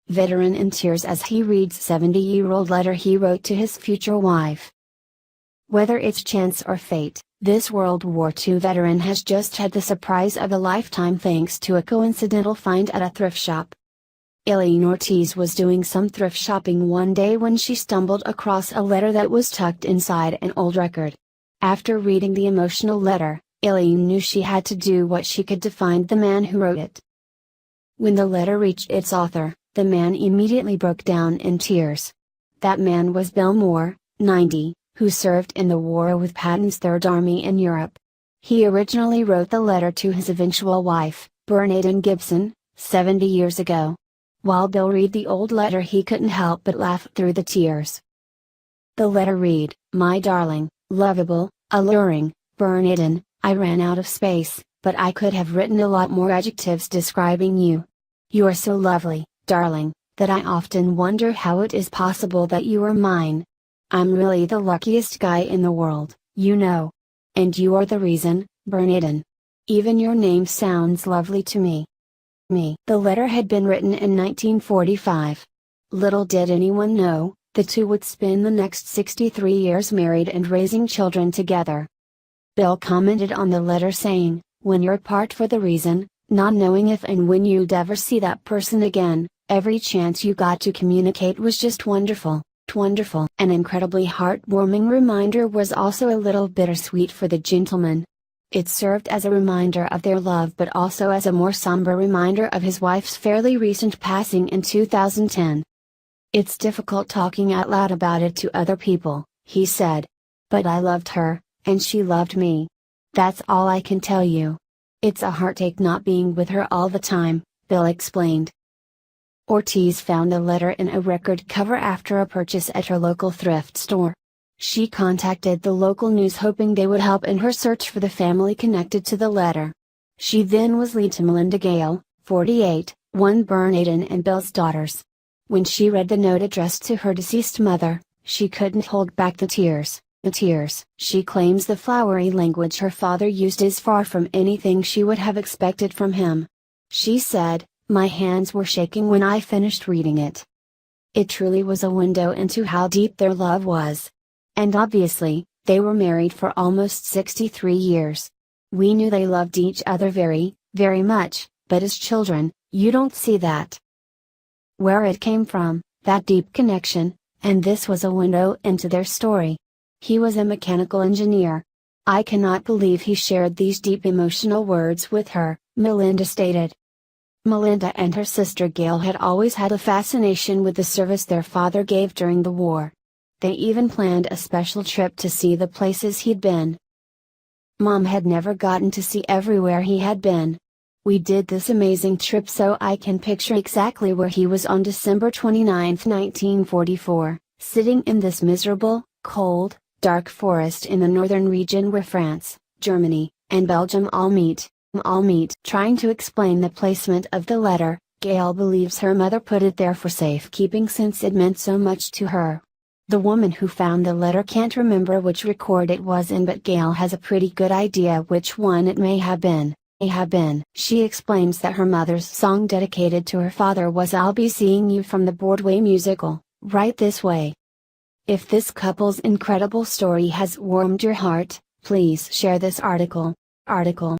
veteran in tears as he reads 70-year-old letter he wrote to his future wife. Whether it's chance or fate, this World War II veteran has just had the surprise of a lifetime thanks to a coincidental find at a thrift shop. Elaine Ortiz was doing some thrift shopping one day when she stumbled across a letter that was tucked inside an old record. After reading the emotional letter, Elaine knew she had to do what she could to find the man who wrote it. When the letter reached its author, the man immediately broke down in tears. That man was Bill Moore, 90, who served in the war with Patton's Third Army in Europe. He originally wrote the letter to his eventual wife, Bernadette Gibson, 70 years ago. While Bill read the old letter he couldn't help but laugh through the tears. The letter read, "My darling, lovable, alluring, Bernadette, I ran out of space, but I could have written a lot more adjectives describing you. You are so lovely, darling, that I often wonder how it is possible that you are mine. I'm really the luckiest guy in the world, you know. And you are the reason, Bernadette. Even your name sounds lovely to me." The letter had been written in 1945. Little did anyone know, the two would spend the next 63 years married and raising children together. Bill commented on the letter saying, "When you're apart for the reason, not knowing if and when you'd ever see that person again, every chance you got to communicate was just wonderful, wonderful." An incredibly heartwarming reminder was also a little bittersweet for the gentleman. It served as a reminder of their love but also as a more somber reminder of his wife's fairly recent passing in 2010. "It's difficult talking out loud about it to other people," he said. "But I loved her, and she loved me. That's all I can tell you. It's a heartache not being with her all the time," Bill explained. Ortiz found the letter in a record cover after a purchase at her local thrift store. She contacted the local news hoping they would help in her search for the family connected to the letter. She then was lead to Melinda Gale, 48, one Bernadette and Bill's daughters. When she read the note addressed to her deceased mother, she couldn't hold back the tears. She claims the flowery language her father used is far from anything she would have expected from him. She said, "My hands were shaking when I finished reading it. It truly was a window into how deep their love was. And obviously, they were married for almost 63 years. We knew they loved each other very, very much, but as children, you don't see that. Where it came from, that deep connection, and this was a window into their story. He was a mechanical engineer. I cannot believe he shared these deep emotional words with her," Melinda stated. Melinda and her sister Gail had always had a fascination with the service their father gave during the war. They even planned a special trip to see the places he'd been. "Mom had never gotten to see everywhere he had been. We did this amazing trip so I can picture exactly where he was on December 29, 1944, sitting in this miserable, cold, dark forest in the northern region where France, Germany, and Belgium all meet. Trying to explain the placement of the letter, Gail believes her mother put it there for safekeeping since it meant so much to her. The woman who found the letter can't remember which record it was in, but Gail has a pretty good idea which one it may have been. She explains that her mother's song dedicated to her father was "I'll Be Seeing You" from the Broadway musical, Right This Way. If this couple's incredible story has warmed your heart, please share this article.